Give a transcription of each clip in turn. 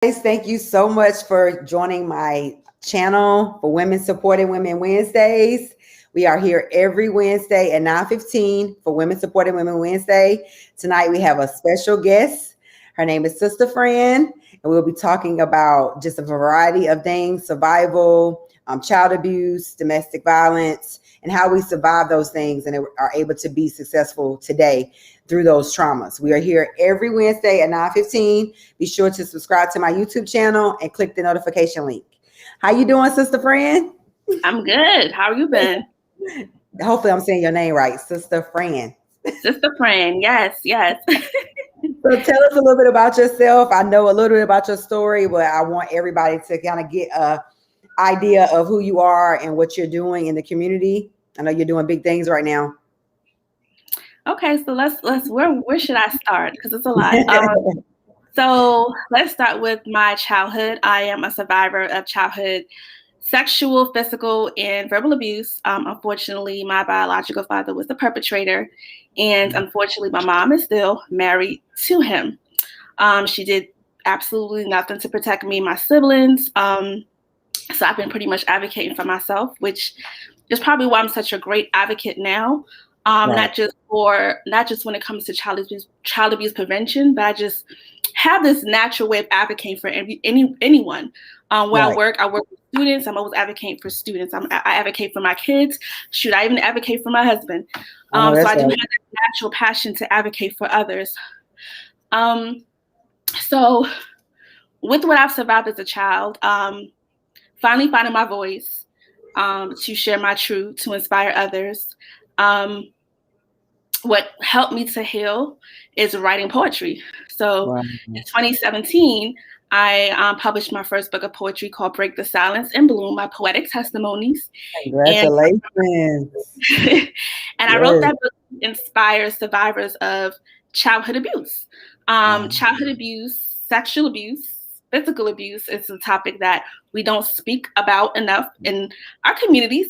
Guys, thank you so much for joining my channel for Women Supporting Women Wednesdays. We are here every Wednesday at 9:15 for Women Supporting Women Wednesday. Tonight we have a special guest. Her name is Sistah Fran, and we'll be talking about just a variety of things: survival, child abuse, domestic violence, and how we survive those things and are able to be successful today through those traumas. We are here every Wednesday at 9:15. Be sure to subscribe to my YouTube channel and click the notification link. How you doing, Sistah Fran? I'm good. How you been? Hopefully I'm saying your name right, Sistah Fran. Sistah Fran, yes. So tell us a little bit about yourself. I know a little bit about your story, but I want everybody to kind of get a idea of who you are and what you're doing in the community. I know you're doing big things right now. Okay, so let's where should I start? Because it's a lot. So let's start with my childhood. I am a survivor of childhood sexual, physical, and verbal abuse. Unfortunately, my biological father was the perpetrator, and unfortunately, my mom is still married to him. She did absolutely nothing to protect me and my siblings. So I've been pretty much advocating for myself, which is probably why I'm such a great advocate now. Right. Not just when it comes to child abuse prevention, but I just have this natural way of advocating for anyone. Where right. I work with students. I'm always advocating for students. I advocate for my kids. Shoot, I even advocate for my husband. So I do have that natural passion to advocate for others. So with what I've survived as a child, finally finding my voice, to share my truth, to inspire others. What helped me to heal is writing poetry. So in 2017, I published my first book of poetry called Break the Silence and Bloom, my Poetic Testimonies. Congratulations. And I wrote that book to inspire survivors of childhood abuse. Childhood abuse, sexual abuse, physical abuse is a topic that we don't speak about enough in our communities,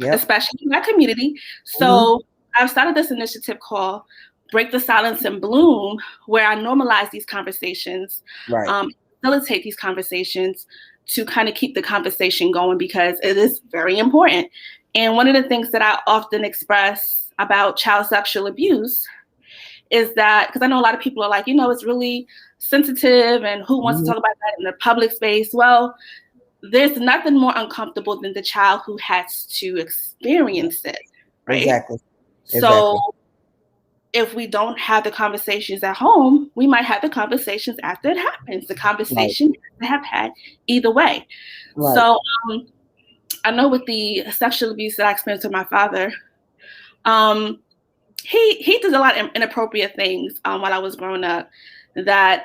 especially in my community. So I've started this initiative called Break the Silence and Bloom, where I normalize these conversations, facilitate these conversations to kind of keep the conversation going because it is very important. And one of the things that I often express about child sexual abuse is that, because I know a lot of people are like, it's really sensitive and who wants to talk about that in the public space? Well, there's nothing more uncomfortable than the child who has to experience it, right? Exactly. So if we don't have the conversations at home, we might have the conversations after it happens. The conversation they have had either way. Right. So I know with the sexual abuse that I experienced with my father, he did a lot of inappropriate things while I was growing up that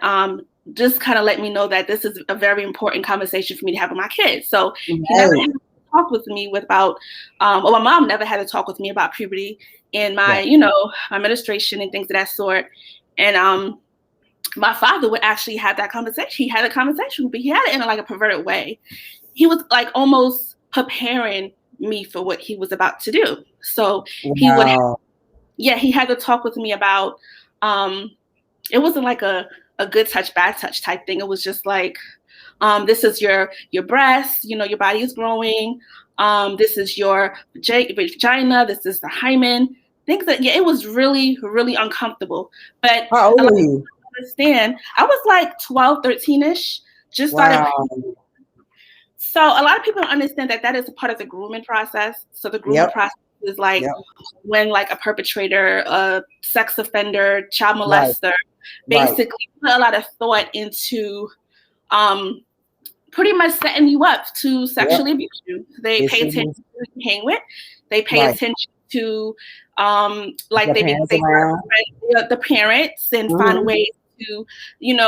just kind of let me know that this is a very important conversation for me to have with my kids. So he never had to talk with me about, my mom never had to talk with me about puberty and my, my menstruation and things of that sort. And my father would actually have that conversation. He had a conversation, but he had it in like a perverted way. He was like almost preparing me for what he was about to do. So he would, he had to talk with me about, it wasn't like a good touch, bad touch type thing. It was just like, this is your breast, your body is growing. This is your vagina. This is the hymen. Things that, it was really, really uncomfortable. But how old were you? Understand, I was like 12, 13-ish, just started. So a lot of people don't understand that is a part of the grooming process. So the grooming process is like when like a perpetrator, a sex offender, child molester, basically put a lot of thought into pretty much setting you up to sexually abuse you. They pay attention to who you hang with. They pay attention to like the parents and find ways to,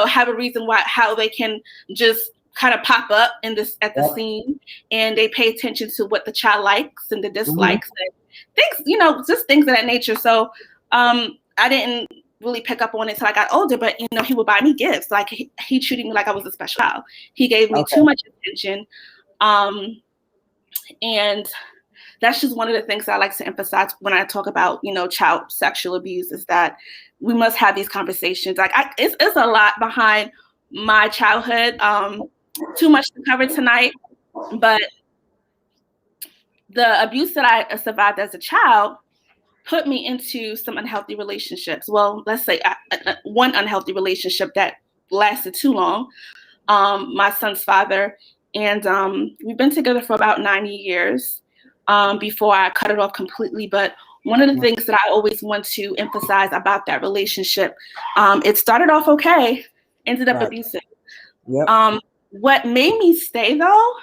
have a reason how they can just kind of pop up at the scene, and they pay attention to what the child likes and the dislikes and things, just things of that nature. So I didn't really pick up on it until I got older, but he would buy me gifts. Like he treated me like I was a special child. He gave me too much attention. And that's just one of the things I like to emphasize when I talk about, child sexual abuse, is that we must have these conversations. Like it's a lot behind my childhood. Too much to cover tonight, but the abuse that I survived as a child put me into some unhealthy relationships. Well, let's say one unhealthy relationship that lasted too long. My son's father, and we've been together for about 90 years before I cut it off completely. But one of the things that I always want to emphasize about that relationship, it started off okay, ended up abusive. Yep. What made me stay, though,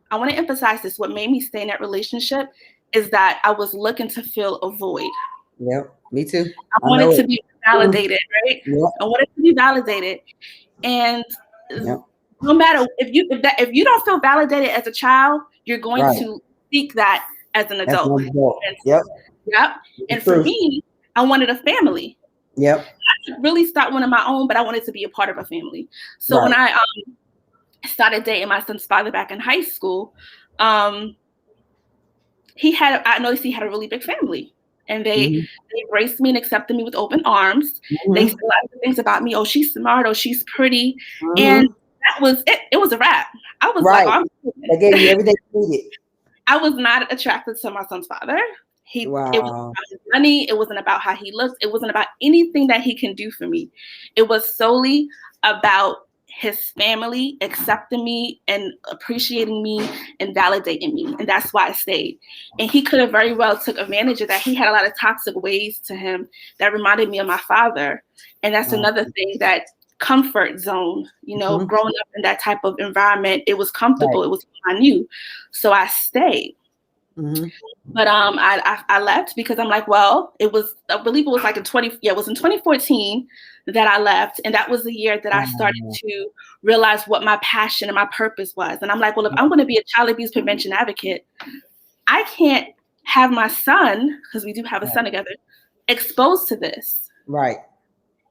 I want to emphasize this, what made me stay in that relationship is that I was looking to fill a void. Yep, me too. I wanted to be validated, right? Yep. I wanted to be validated. And no matter if you don't feel validated as a child, you're going to seek that as an adult. Yep. And for me, I wanted a family. Yep. I could really start one of my own, but I wanted to be a part of a family. So when I started dating my son's father back in high school, I noticed he had a really big family. And they embraced me and accepted me with open arms. They said a lot of things about me. Oh, she's smart. Oh, she's pretty. And that was it. It was a wrap. I was like, oh, they gave you everything you needed. I was not attracted to my son's father. It wasn't about his money. It wasn't about how he looks. It wasn't about anything that he can do for me. It was solely about his family accepting me and appreciating me and validating me. And that's why I stayed. And he could have very well took advantage of that. He had a lot of toxic ways to him that reminded me of my father. And that's another thing, that comfort zone, growing up in that type of environment, it was comfortable. It was what I knew. So I stayed. But I left because I'm like, well, I believe it was like in 2014 that I left. And that was the year that I started to realize what my passion and my purpose was. And I'm like, well, if I'm going to be a child abuse prevention advocate, I can't have my son, because we do have a son together, exposed to this. Right.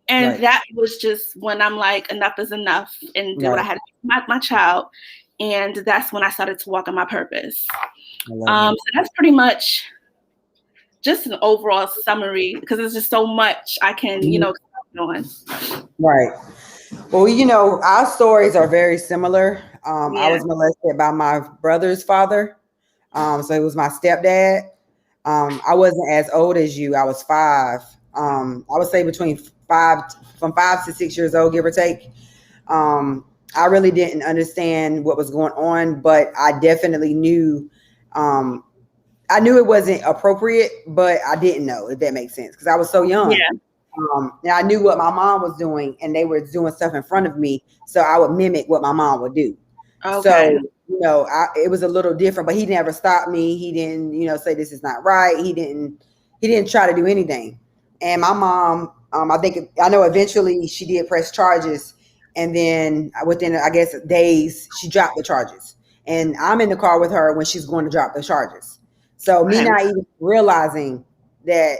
And that was just when I'm like, enough is enough. And did what I had to do with my child. And that's when I started to walk in my purpose. So that's pretty much just an overall summary, because there's just so much I can, on. Right. Well, our stories are very similar. I was molested by my brother's father. So it was my stepdad. I wasn't as old as you. I was 5. I would say from 5 to 6 years old, give or take. I really didn't understand what was going on, but I definitely knew. I knew it wasn't appropriate, but I didn't know, if that makes sense, because I was so young. And I knew what my mom was doing, and they were doing stuff in front of me, so I would mimic what my mom would do. So it was a little different, but he never stopped me. He didn't, say this is not right. He didn't try to do anything. And my mom, I know eventually she did press charges, and then within, I guess, days, she dropped the charges. And I'm in the car with her when she's going to drop the charges. So me not even realizing that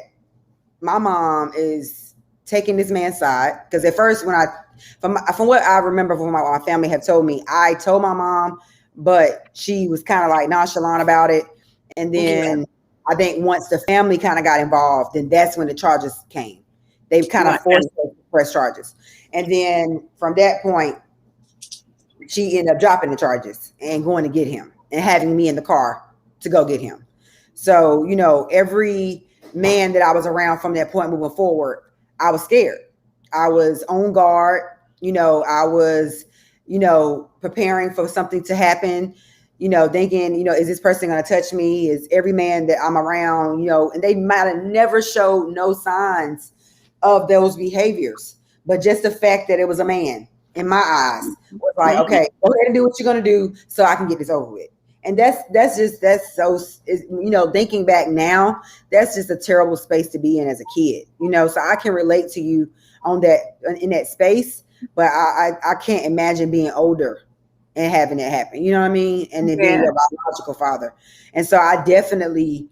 my mom is taking this man's side, because at first, from what I remember from my family have told me, I told my mom, but she was kind of like nonchalant about it. And then I think once the family kind of got involved, then that's when the charges came. They kind of forced her to press charges. And then from that point, she ended up dropping the charges and going to get him and having me in the car to go get him. So, every man that I was around from that point moving forward, I was scared. I was on guard. I was, preparing for something to happen, thinking, is this person going to touch me? Is every man that I'm around, and they might have never showed no signs of those behaviors, but just the fact that it was a man in my eyes was like, okay, go ahead and do what you're going to do so I can get this over with. And that's so, thinking back now, that's just a terrible space to be in as a kid, so I can relate to you on that, in that space, but I can't imagine being older and having it happen. You know what I mean? And then being your biological father. And so I definitely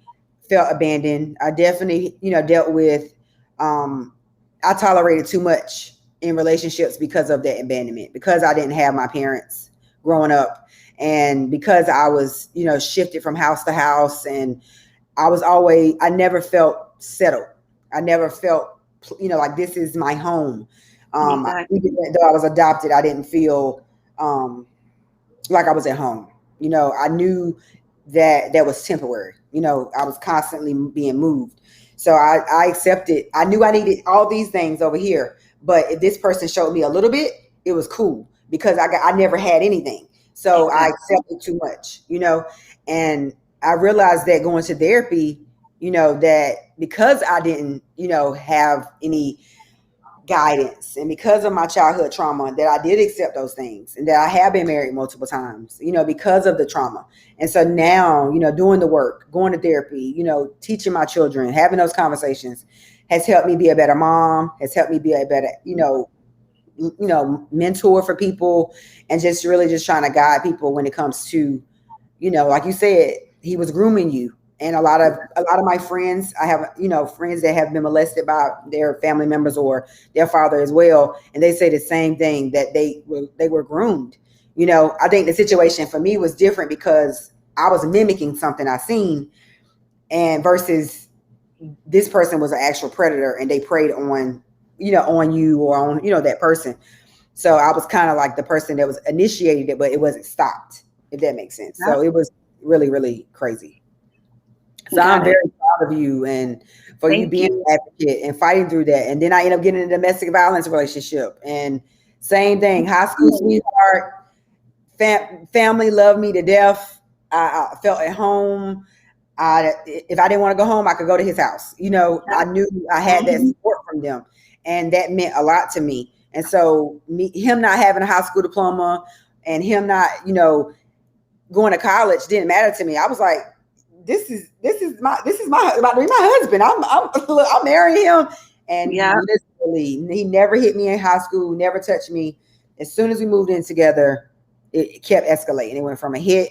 felt abandoned. I definitely, dealt with, I tolerated too much in relationships because of that abandonment, because I didn't have my parents growing up. And because I was, shifted from house to house, and I never felt settled. I never felt, like this is my home. Exactly. Even though I was adopted, I didn't feel like I was at home. You know, I knew that was temporary. You know, I was constantly being moved. So I accepted. I knew I needed all these things over here. But if this person showed me a little bit, it was cool because I never had anything. So I accepted too much, you know, and I realized that going to therapy, you know, that because I didn't, you know, have any guidance and because of my childhood trauma, that I did accept those things and that I have been married multiple times, you know, because of the trauma. And so now, you know, doing the work, going to therapy, you know, teaching my children, having those conversations has helped me be a better mom, has helped me be a better, you know, mentor for people, and just really just trying to guide people when it comes to, you know, like you said, he was grooming you. And a lot of my friends, I have, you know, friends that have been molested by their family members or their father as well. And they say the same thing, that they were groomed. You know, I think the situation for me was different because I was mimicking something I seen, and versus this person was an actual predator and they preyed on, you know, on you or on, you know, that person. So I was kind of like the person that was initiated it, but it wasn't stopped, if that makes sense. So it was really, really crazy. So I'm very proud of you and for you being an advocate and fighting through that. And then I ended up getting in a domestic violence relationship, and same thing, high school sweetheart, family loved me to death. I felt at home. If I didn't want to go home, I could go to his house. You know, I knew I had that support from them, and that meant a lot to me. And so him not having a high school diploma and him not, you know, going to college didn't matter to me. I was like, this is my about to be my husband. I'm marrying him. And literally, he never hit me in high school, never touched me. As soon as we moved in together, it kept escalating. It went from a hit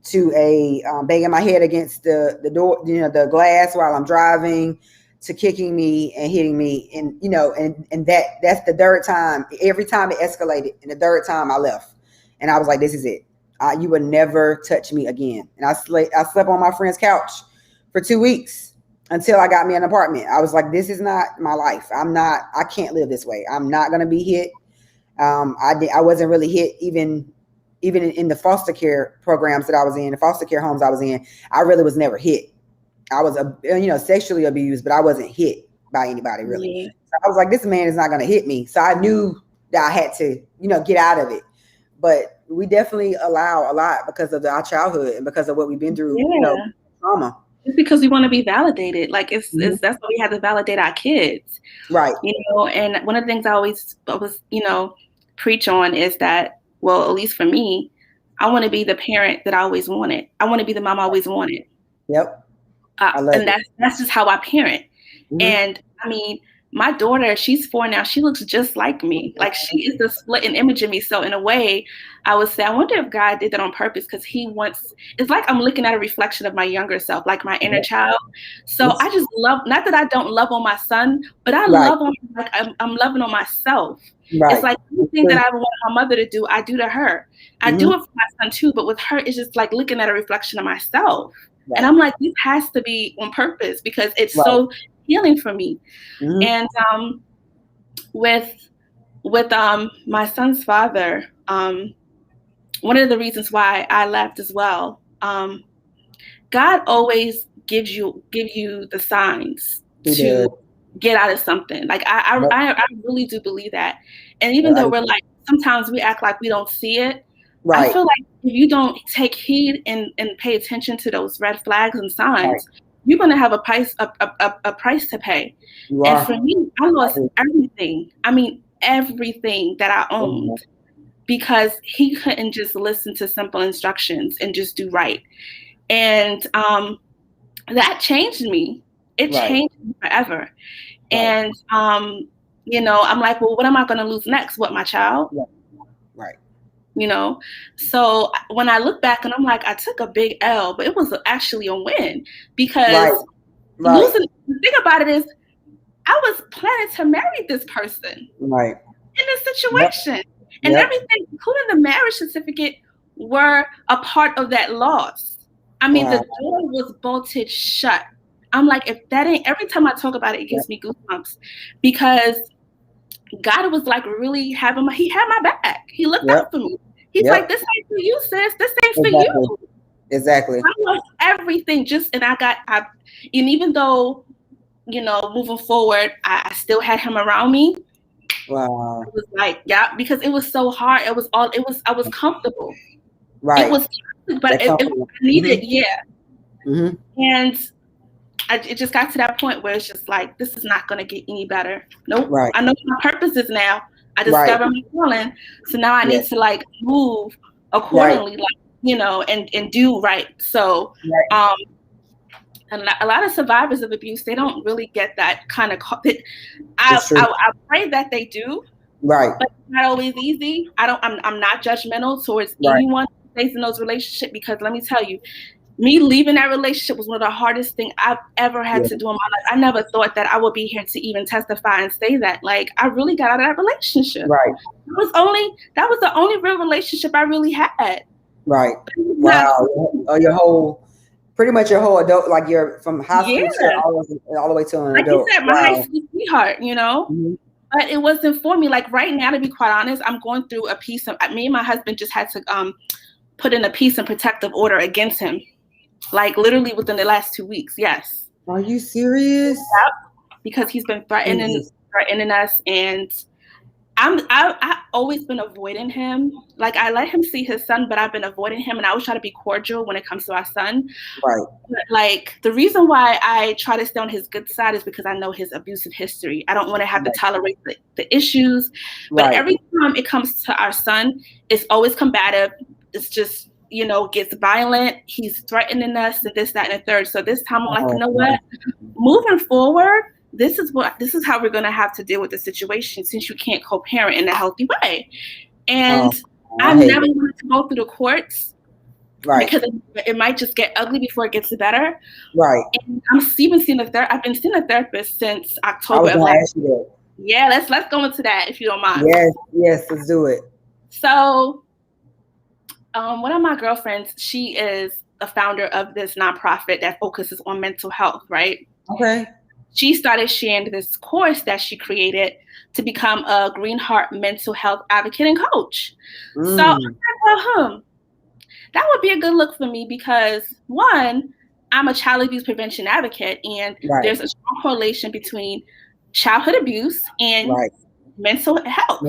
to a banging my head against the door, you know, the glass while I'm driving, to kicking me and hitting me. And, you know, and that's the third time. Every time it escalated, and the third time I left. And I was like, this is it. You would never touch me again. And I slept on my friend's couch for 2 weeks until I got me an apartment. I was like, this is not my life. I can't live this way. I'm not going to be hit. I wasn't really hit even in the foster care programs that I was in, the foster care homes I was in. I really was never hit. I was, you know, sexually abused, but I wasn't hit by anybody really. Yeah. So I was like, this man is not going to hit me. So I knew that I had to, you know, get out of it. But we definitely allow a lot because of our childhood and because of what we've been through, you know, trauma. It's because we want to be validated. Like it's that's why we have to validate our kids. Right. You know, and one of the things I always, you know, preach on is that, well, at least for me, I want to be the parent that I always wanted. I want to be the mom I always wanted. Yep. And that's just how I parent. And I mean, my daughter, she's 4 now. She looks just like me. Like she is the split image of me. So in a way, I would say, I wonder if God did that on purpose, because it's like I'm looking at a reflection of my younger self, like my inner child. So I just love, not that I don't love on my son, but I love on, like I'm loving on myself. Right. It's like anything that I want my mother to do, I do to her. I do it for my son too, but with her, it's just like looking at a reflection of myself. Right. And I'm like, this has to be on purpose because it's so healing for me. And with my son's father, one of the reasons why I left as well, God always give you the signs to get out of something. Like I really do believe that. And even though we're like, sometimes we act like we don't see it. Right. I feel like if you don't take heed and pay attention to those red flags and signs, you're going to have a price to pay. And for me, I lost everything. I mean, everything that I owned because he couldn't just listen to simple instructions and just do right. And that changed me. It changed me forever. And, you know, I'm like, well, what am I going to lose next? What, my child? Right. You know, so when I look back and I'm like, I took a big L, but it was actually a win because losing, the thing about it is I was planning to marry this person in this situation. And everything, including the marriage certificate, were a part of that loss. I mean, the door was bolted shut. I'm like, if that ain't, every time I talk about it, it gives me goosebumps because God was like really he had my back. He looked out for me. He's like, this ain't for you, sis. This ain't for you. Exactly. I lost everything and even though, moving forward, I still had him around me. Wow. It was like, because it was so hard. I was comfortable. Right. It was, but I needed, Mm-hmm. And it just got to that point where it's just like, this is not going to get any better. Nope. Right. I know what my purpose is now. I discovered my calling. So now I need to like move accordingly, and do right. So, and a lot of survivors of abuse, they don't really get that kind of. I pray that they do. Right. But it's not always easy. I'm not judgmental towards anyone who stays in those relationships, because let me tell you, me leaving that relationship was one of the hardest things I've ever had to do in my life. I never thought that I would be here to even testify and say that. Like, I really got out of that relationship. Right. That was the only real relationship I really had. Right. Wow. Pretty much your whole adult, like you're from high school to all the way to an adult. Like you said, my high school sweetheart, Mm-hmm. But it wasn't for me. Like right now, to be quite honest, I'm going through a piece of, me and my husband just had to put in a peace and protective order against him. Like literally within the last 2 weeks. Yes. Are you serious? Yep. Because he's been threatening us, and I've always been avoiding him. Like I let him see his son, but I've been avoiding him, and I always try to be cordial when it comes to our son. Right. But like the reason why I try to stay on his good side is because I know his abusive history. I don't want to have to tolerate the issues. But every time it comes to our son, it's always combative. It's just, gets violent. He's threatening us and this, that, and the third. So this time I'm like, you know what? Moving forward, this is how we're going to have to deal with the situation, since you can't co-parent in a healthy way. And I never wanted to go through the courts, because it might just get ugly before it gets better. Right. And I've been seeing a therapist since October of last year. Yeah, let's go into that if you don't mind. Yes, let's do it. So, one of my girlfriends, she is a founder of this nonprofit that focuses on mental health, right? Okay. She started sharing this course that she created to become a Green Heart mental health advocate and coach. So I thought, that would be a good look for me, because one, I'm a child abuse prevention advocate, and there's a strong correlation between childhood abuse and mental health.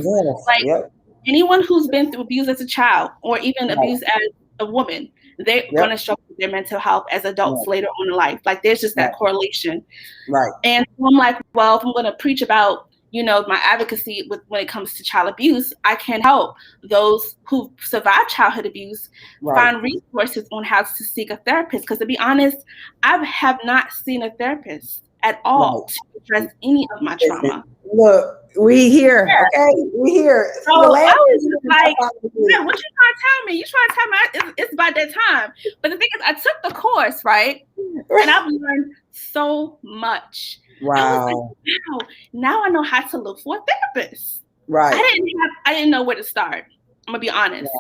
Anyone who's been through abuse as a child, or even abuse as a woman, they're going to struggle with their mental health as adults later on in life. Like there's just that correlation. Right. And so I'm like, well, if I'm going to preach about, my advocacy when it comes to child abuse, I can help those who survive childhood abuse find resources on how to seek a therapist. Because to be honest, I have not seen a therapist at all to address any of my trauma. Look, we here, okay? We here. So I was like, what you trying to tell me? You trying to tell me it's about that time. But the thing is, I took the course, right? And I've learned so much. Wow. I was like, now I know how to look for a therapist. Right. I didn't know where to start. I'm going to be honest.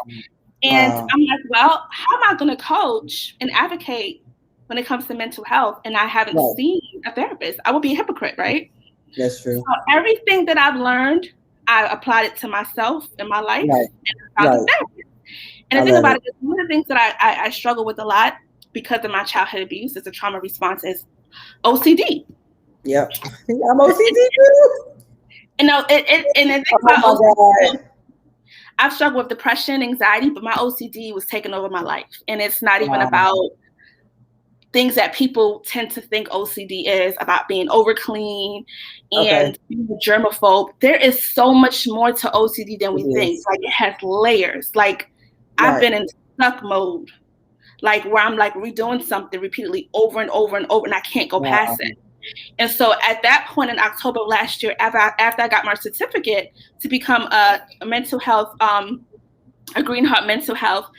And I'm like, well, how am I going to coach and advocate when it comes to mental health, and I haven't seen a therapist? I would be a hypocrite, right? That's true. So everything that I've learned, I applied it to myself in my life, and I found a therapist. And the thing about it is, one of the things that I struggle with a lot because of my childhood abuse is a trauma response is OCD. Yep. I'm OCD too. And the thing about OCD, I've struggled with depression, anxiety, but my OCD was taking over my life. And it's not even about things that people tend to think OCD is, about being over clean and being a germaphobe. There is so much more to OCD than we think. Like it has layers. Like I've been in stuck mode, like where I'm like redoing something repeatedly over and over and over, and I can't go past it. And so at that point in October of last year, after I got my certificate to become a mental health, a Green Heart mental health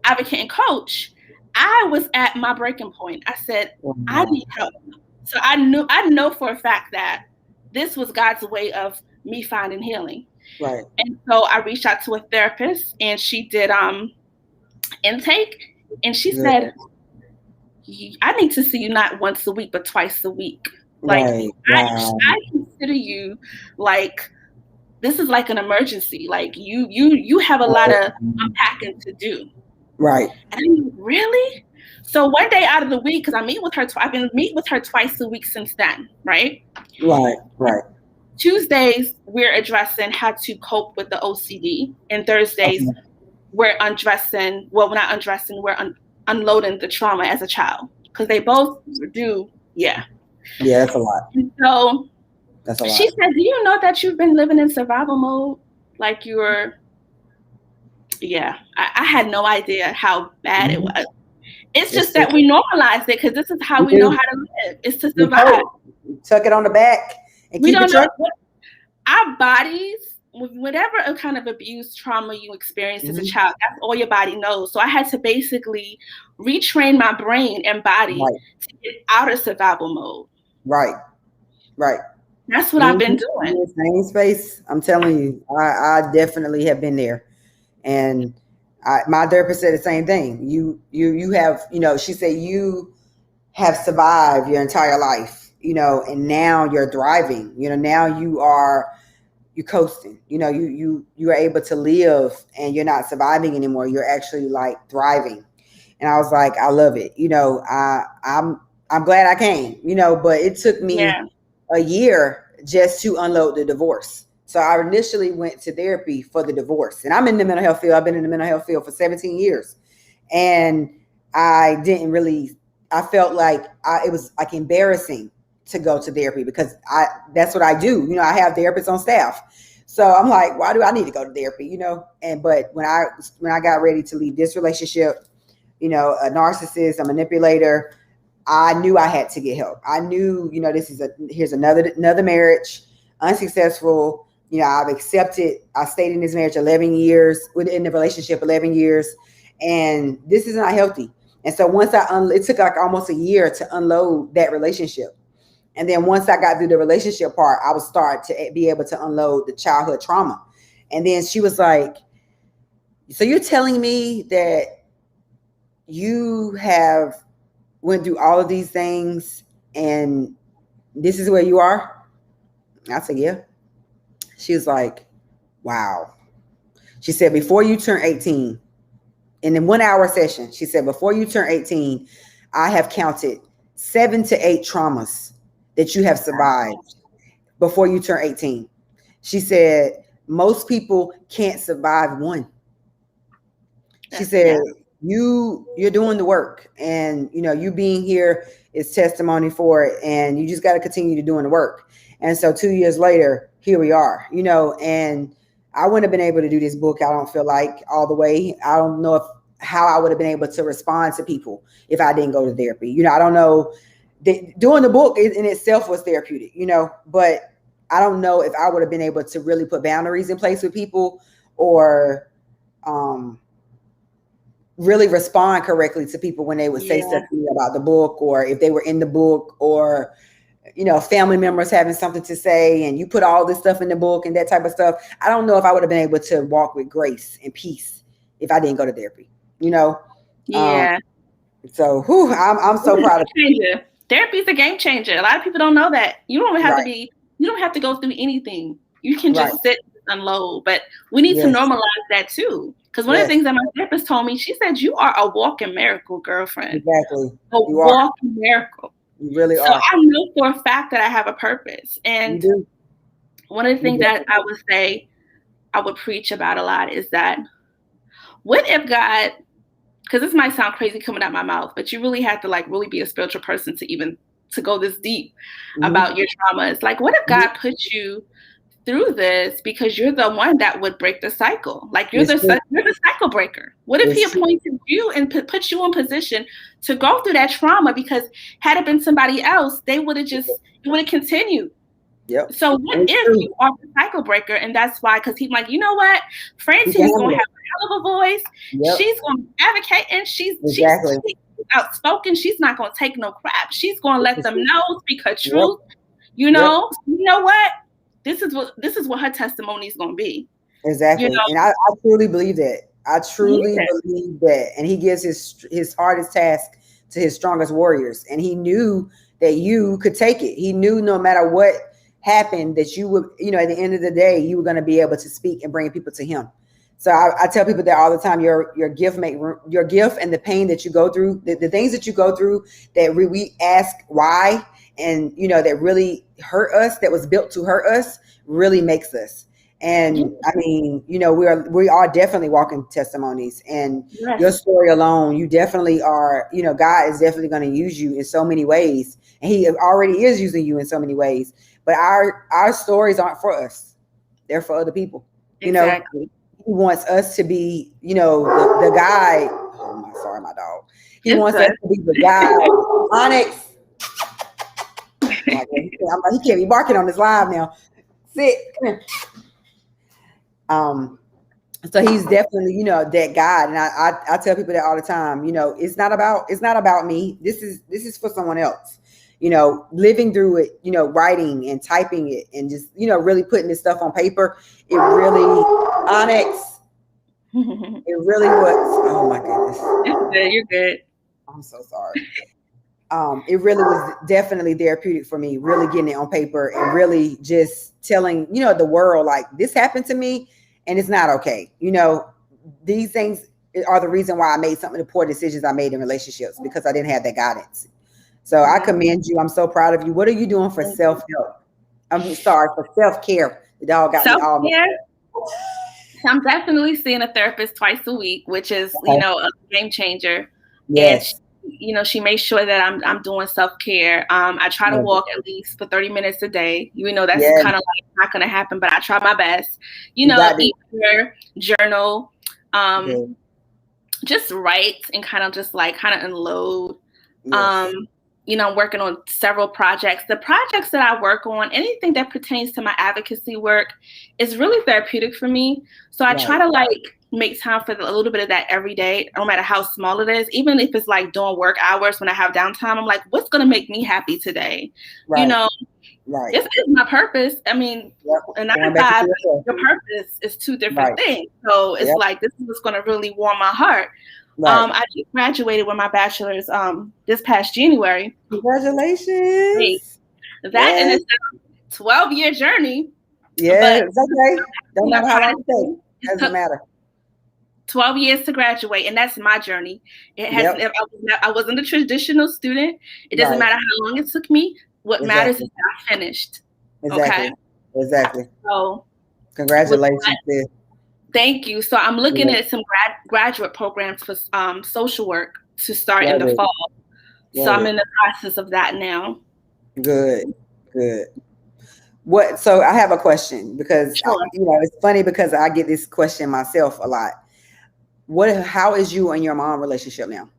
advocate and coach, I was at my breaking point. I said, I need help. So I know for a fact that this was God's way of me finding healing. Right. And so I reached out to a therapist, and she did intake, and she said, I need to see you not once a week, but twice a week. Like I consider you like this is like an emergency. Like you have a lot of unpacking to do. Right. And I'm like, really? So one day out of the week, because I meet with her, I've been meeting with her twice a week since then, right? Right. Tuesdays, we're addressing how to cope with the OCD. And Thursdays, we're undressing. Well, we're not undressing. We're unloading the trauma as a child. Because they both do, Yeah, that's a lot. And so that's a lot. She said, do you know that you've been living in survival mode? Like you were, I had no idea how bad it was. It's just that we normalized it because this is how we know how to live. It's to survive. Tuck it on the back and we don't know our bodies, whatever kind of abuse, trauma you experienced as a child, that's all your body knows. So I had to basically retrain my brain and body to get out of survival mode. Right. That's what I've been doing. Same space. I'm telling you, I definitely have been there. And my therapist said the same thing. You have, she said you have survived your entire life, and now you're thriving. Now you're coasting. You are able to live, and you're not surviving anymore. You're actually like thriving. And I was like, I love it. I'm glad I came. But it took me a year just to unload the divorce. So I initially went to therapy for the divorce, and I'm in the mental health field. I've been in the mental health field for 17 years. And I felt like it was like embarrassing to go to therapy because that's what I do. I have therapists on staff. So I'm like, why do I need to go to therapy? But when I got ready to leave this relationship, a narcissist, a manipulator, I knew I had to get help. I knew, here's another marriage, unsuccessful. I've accepted, I stayed in this marriage 11 years, within the relationship 11 years, and this is not healthy. And so once it took like almost a year to unload that relationship. And then once I got through the relationship part, I would start to be able to unload the childhood trauma. And then she was like, so you're telling me that you have went through all of these things and this is where you are? I said, yeah. She was like, wow. She said, before you turn 18, in a 1 hour session, she said, before you turn 18, I have counted 7 to 8 traumas that you have survived before you turn 18. She said, most people can't survive one. She said, you're doing the work, and you being here is testimony for it, and you just got to continue to doing the work. And so 2 years later, here we are, and I wouldn't have been able to do this book, I don't feel like, all the way. I don't know how I would have been able to respond to people if I didn't go to therapy. I don't know. Doing the book in itself was therapeutic, but I don't know if I would have been able to really put boundaries in place with people or really respond correctly to people when they would say stuff to me about the book, or if they were in the book, or family members having something to say, and you put all this stuff in the book and that type of stuff. I don't know if I would have been able to walk with grace and peace if I didn't go to therapy, So I'm so proud of you. Therapy is a game changer. A lot of people don't know that. You don't have you don't have to go through anything. You can just sit and unload. But we need to normalize that too. Because one of the things that my therapist told me, she said, you are a walking miracle, girlfriend. Exactly. A walking miracle. You really are. So I know for a fact that I have a purpose. And one of the things that I would say, I would preach about a lot is that what if God, because this might sound crazy coming out my mouth, but you really have to really be a spiritual person to go this deep about your traumas. Like, what if God put you through this because you're the one that would break the cycle? Like, you're the cycle breaker. What if he appointed you and put you in position to go through that trauma? Because had it been somebody else, it would have continued. Yep. So what if you are the cycle breaker? And that's why, because he's like, you know what? Francine's going to have a hell of a voice. Yep. She's going to advocate, and she's outspoken. She's not going to take no crap. She's going to let them know, speak her truth. You know what? This is what her testimony is going to be. Exactly. And I truly believe that. I truly believe that. And he gives his hardest task to his strongest warriors. And he knew that you could take it. He knew no matter what happen that you would, at the end of the day, you were going to be able to speak and bring people to him. So I tell people that all the time, your gift and the pain that you go through, the things that you go through that we ask why, and, that really hurt us, that was built to hurt us, really makes us. And I mean, we are definitely walking testimonies, and your story alone, you definitely are, God is definitely going to use you in so many ways, and he already is using you in so many ways, but our stories aren't for us. They're for other people. Exactly. He wants us to be, the guy. Oh my, sorry, my dog. He wants us to be the guy. Onyx. He can't be barking on this live now. Sit. Come here. So he's definitely, that God. And I tell people that all the time, it's not about me. This is for someone else. Living through it, writing and typing it and just, really putting this stuff on paper. It really, Onyx, it really was, oh my goodness. You're good. I'm so sorry. It really was definitely therapeutic for me, really getting it on paper and really just telling, the world, like, this happened to me and it's not okay. These things are the reason why I made some of the poor decisions I made in relationships, because I didn't have that guidance. So I commend you. I'm so proud of you. What are you doing for self-help? I'm sorry, for self-care. The dog got me all. I'm definitely seeing a therapist twice a week, which is, a game changer. Yes. And she makes sure that I'm doing self-care. I try to walk at least for 30 minutes a day. That's kind of like not going to happen, but I try my best. Eat prayer, journal, just write and kind of unload. Yes. I'm working on several projects. The projects that I work on, anything that pertains to my advocacy work, is really therapeutic for me. So I try to make time for a little bit of that every day, no matter how small it is. Even if it's during work hours when I have downtime, I'm like, what's going to make me happy today? Right. This is my purpose. I mean, and 9 to 5, your purpose is two different things. So it's this is what's going to really warm my heart. Right. I just graduated with my bachelor's this past January. Congratulations. That and it's a 12-year journey. Yeah, it's okay. Don't matter how long it takes. Doesn't matter. 12 years to graduate, and that's my journey. It has. I wasn't a traditional student. It doesn't matter how long it took me. What matters is that I finished. Exactly. So, congratulations, sis. Thank you. So I'm looking at some graduate programs for social work to start in the fall. So I'm in the process of that now. Good. So I have a question, because it's funny because I get this question myself a lot. How is you and your mom relationship now?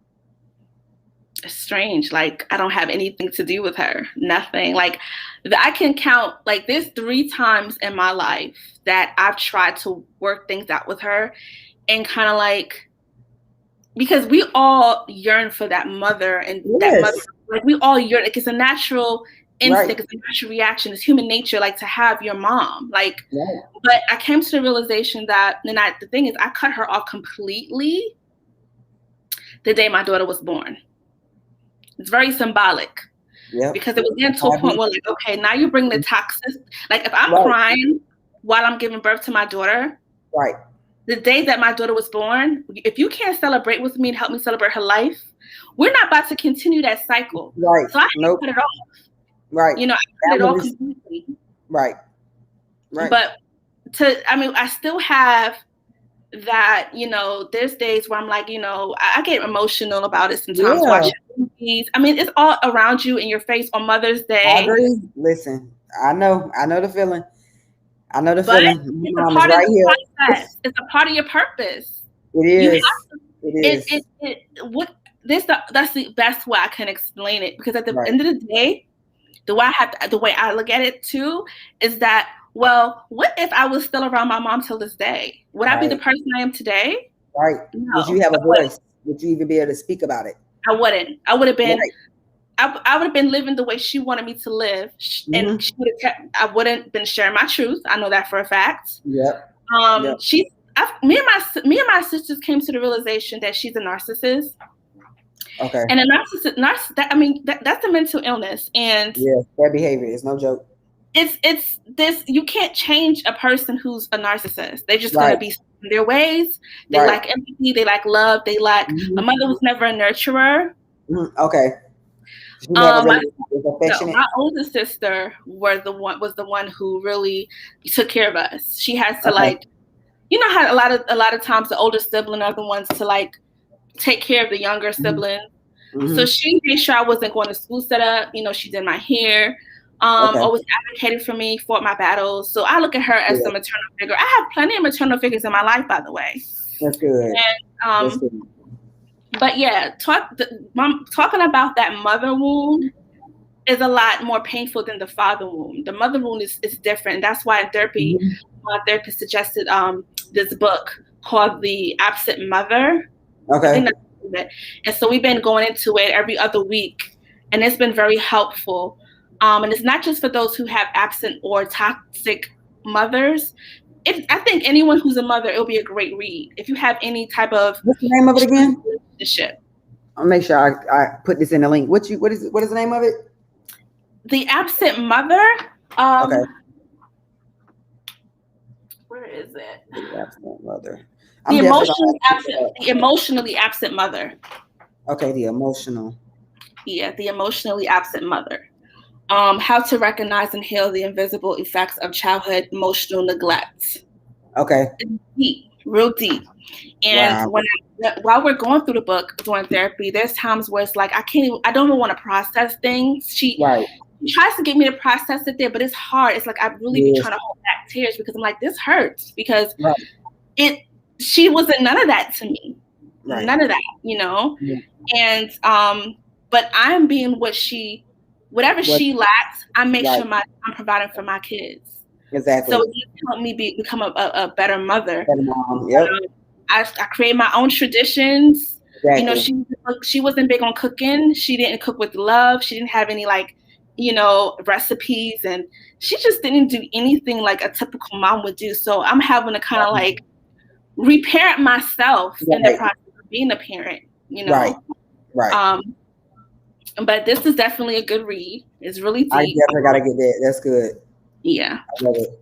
It's strange. I don't have anything to do with her. Nothing. I can count, there's 3 times in my life that I've tried to work things out with her, and kind of because we all yearn for that mother, and that mother, we all yearn. It's a natural instinct, it's a natural reaction, it's human nature, to have your mom. But I came to the realization that, the thing is, I cut her off completely the day my daughter was born. It's very symbolic. Because it was getting to a point where, okay, now you bring the toxic. If I'm crying while I'm giving birth to my daughter, the day that my daughter was born, if you can't celebrate with me and help me celebrate her life, we're not about to continue that cycle. So I had to cut it off. I cut it off completely. But I still have that, there's days where I'm I get emotional about it sometimes, watching movies. It's all around you in your face on Mother's Day. I agree. Listen, I know the feeling. It's a part of the process. It's a part of your purpose. It is. That's the best way I can explain it, because at the end of the day, the way I look at it too is that, well, what if I was still around my mom till this day? Would I be the person I am today? No. Would you have a voice? Would you even be able to speak about it? I wouldn't. I would have been. I would have been living the way she wanted me to live, and I wouldn't been sharing my truth. I know that for a fact. Me and my sisters came to the realization that she's a narcissist. Okay. And a narcissist, that's a mental illness, and that behavior is no joke. it's this, you can't change a person who's a narcissist. They're just going to be in their ways. They lack empathy, they lack love, they lack a mother who's never a nurturer. Okay. She never really was affectionate. No, my older sister was the one who really took care of us. She has to like, you know how a lot of times the older sibling are the ones to like take care of the younger sibling. So she made sure I wasn't going to school set up. You know, she did my hair. Always advocated for me, fought my battles. So I look at her as the maternal figure. I have plenty of maternal figures in my life, by the way. That's good. And, That's good. But yeah, talking about that mother wound is a lot more painful than the father wound. The mother wound is different. That's why in therapy, my therapist suggested this book called The Absent Mother. Okay. I think that's it. And so we've been going into it every other week, and it's been very helpful. And it's not just for those who have absent or toxic mothers. I think anyone who's a mother, it'll be a great read. If you have any type of what's the name of it again? Relationship. I'll make sure I put this in the link. What is the name of it? The Absent Mother. Okay. Where is it? The Absent Mother. The emotionally absent mother. Okay, the emotional. Yeah, the emotionally absent mother. How to recognize and heal the invisible effects of childhood emotional neglect. Okay. It's deep, real deep. And while we're going through the book during therapy, there's times where it's like I don't even want to process things. She tries to get me to process it there, but it's hard. It's like I really be trying to hold back tears because I'm like, this hurts because she wasn't none of that to me. Right. None of that, you know? Yeah. And but I'm being whatever she lacks, I make sure I'm providing for my kids. Exactly. So it helped me become a better mother. Better mom. Yep. I create my own traditions. Exactly. You know, she wasn't big on cooking. She didn't cook with love. She didn't have any recipes, and she just didn't do anything like a typical mom would do. So I'm having to kind of like reparent myself in the process of being a parent. You know. Right. But this is definitely a good read. It's really deep. I definitely gotta get that. That's good. Yeah. I love it.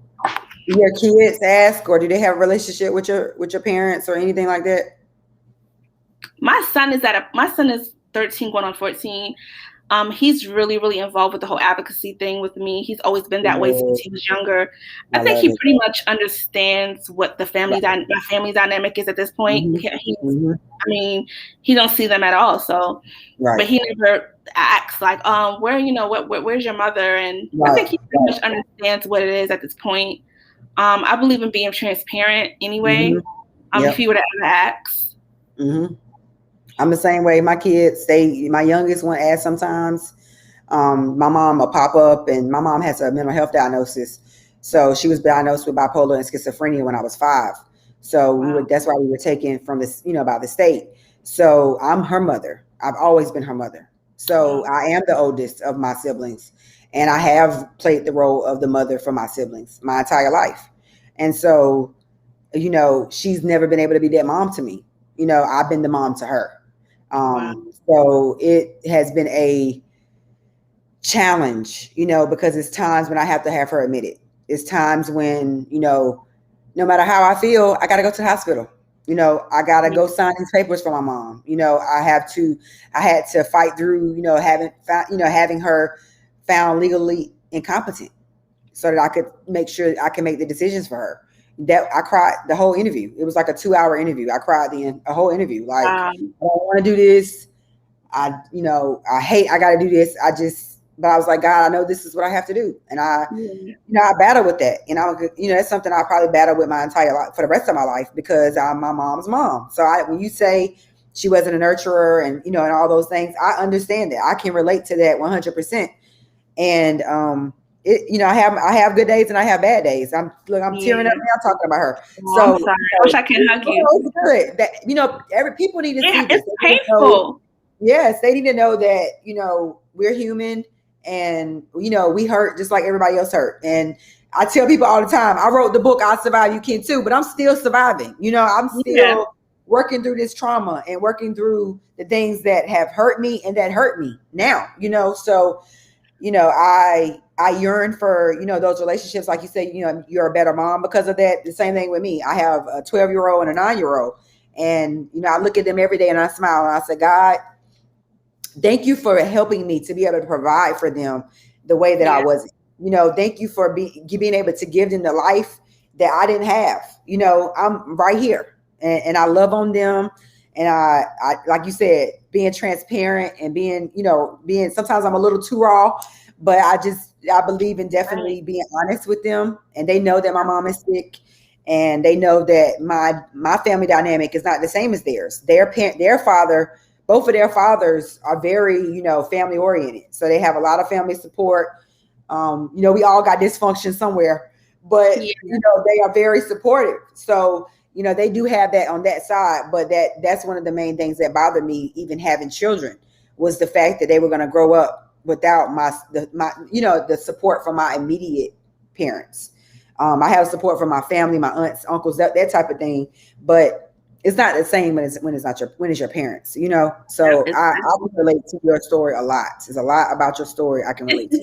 Do your kids ask, or do they have a relationship with your parents or anything like that? My son is 13 going on 14. He's really, really involved with the whole advocacy thing with me. He's always been that way since he was younger. I think he pretty much understands what the family dynamic is at this point. I mean, he don't see them at all. So, but he never asks like, where's your mother? And I think he pretty much understands what it is at this point. I believe in being transparent anyway. If he would ever ask. I'm the same way. My kids, my youngest one asks sometimes. My mom will pop up, and my mom has a mental health diagnosis. So she was diagnosed with bipolar and schizophrenia when I was 5. So that's why we were taken from this, by the state. So I'm her mother. I've always been her mother. So I am the oldest of my siblings, and I have played the role of the mother for my siblings my entire life. And so, she's never been able to be that mom to me. I've been the mom to her. So it has been a challenge, because it's times when I have to have her admit it. It's times when, no matter how I feel, I got to go to the hospital. I got to go sign these papers for my mom. I had to fight through, having her found legally incompetent so that I could make sure I can make the decisions for her. That I cried the whole interview. It was like a 2-hour interview. I cried the whole interview. Like, I don't want to do this. I got to do this. But I was like, God, I know this is what I have to do. And I battle with that. And that's something I'll probably battle with my entire life for the rest of my life because I'm my mom's mom. So when you say she wasn't a nurturer and, and all those things, I understand that. I can relate to that 100%. And, I have good days and I have bad days. I'm tearing up now talking about her. So I'm sorry. I wish I could hug you. It's good. That people need to see this. It's painful. Yes, they need to know that we're human and we hurt just like everybody else hurt. And I tell people all the time, I wrote the book, I Survive, You Can Too, but I'm still surviving. I'm still working through this trauma and working through the things that have hurt me and that hurt me now. So I yearn for, those relationships. Like you say, you're a better mom because of that. The same thing with me. I have a 12-year-old and a 9-year-old. And, I look at them every day and I smile and I say, God, thank you for helping me to be able to provide for them the way that I wasn't. Thank you for being able to give them the life that I didn't have. I'm right here and I love on them. And I, like you said, being transparent and being sometimes I'm a little too raw, but I believe in definitely being honest with them. And they know that my mom is sick, and they know that my family dynamic is not the same as theirs. Their father, both of their fathers are very, family oriented. So they have a lot of family support. We all got dysfunction somewhere, but they are very supportive. So, they do have that on that side, but that's one of the main things that bothered me, even having children, was the fact that they were going to grow up without the support from my immediate parents. I have support from my family, my aunts, uncles, that type of thing, but it's not the same when it's your parents, So I can relate to your story a lot. There's a lot about your story I can relate to.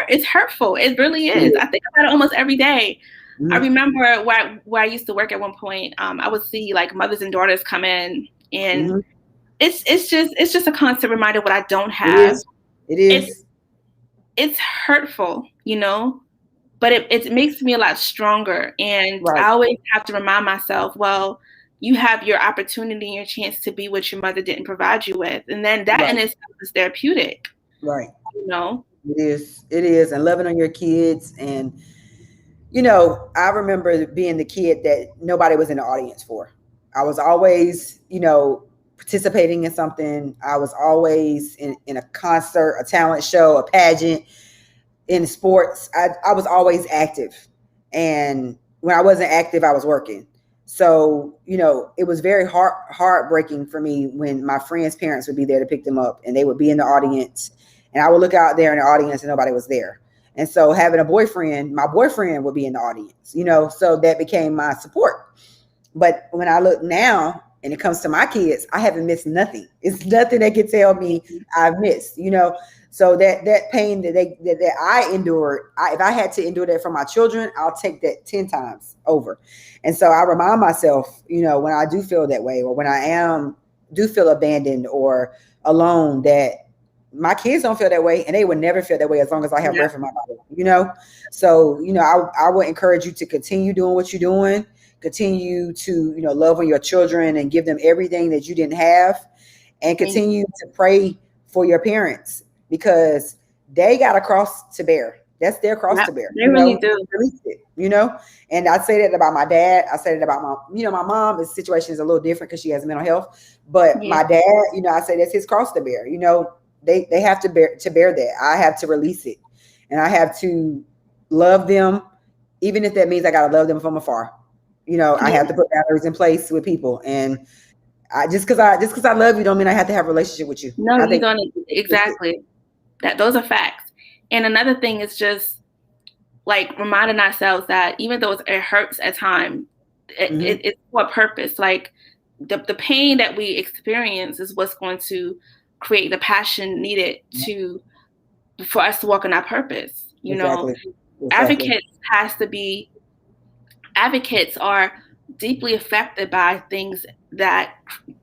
It's hurtful. It really is. I think about it almost every day. Mm-hmm. I remember where I used to work at one point. I would see like mothers and daughters come in, and mm-hmm. it's just a constant reminder of what I don't have. It is. It's hurtful, but it makes me a lot stronger. And I always have to remind myself, well, you have your opportunity and your chance to be what your mother didn't provide you with. And then that in itself is therapeutic. Right. It is. And loving on your kids. And, I remember being the kid that nobody was in the audience for. I was always, participating in something. I was always in a concert, a talent show, a pageant, in sports. I was always active. And when I wasn't active, I was working. So, it was very heartbreaking for me when my friends' parents would be there to pick them up, and they would be in the audience, and I would look out there in the audience and nobody was there. And so having my boyfriend would be in the audience, so that became my support. But when I look now and it comes to my kids, I haven't missed nothing. It's nothing that can tell me I've missed, So that pain that I endured, if I had to endure that for my children, I'll take that 10 times over. And so I remind myself, when I do feel that way, or when I do feel abandoned or alone, that my kids don't feel that way, and they would never feel that way as long as I have breath in my body, So, I would encourage you to continue doing what you're doing, continue to, love on your children and give them everything that you didn't have, and continue to pray for your parents, because they got a cross to bear. That's their cross to bear. They really do. Release it, And I say that about my dad. I say that about my mom. The situation is a little different because she has mental health. But my dad, I say that's his cross to bear. They have to bear that. I have to release it, and I have to love them, even if that means I gotta love them from afar. I have to put boundaries in place with people, and just because I love you don't mean I have to have a relationship with you. No, you don't. Exactly. Those are facts. And another thing is just like reminding ourselves that even though it hurts at times, it's for a purpose. Like the pain that we experience is what's going to create the passion needed for us to walk in our purpose. Exactly. Advocates are deeply affected by things that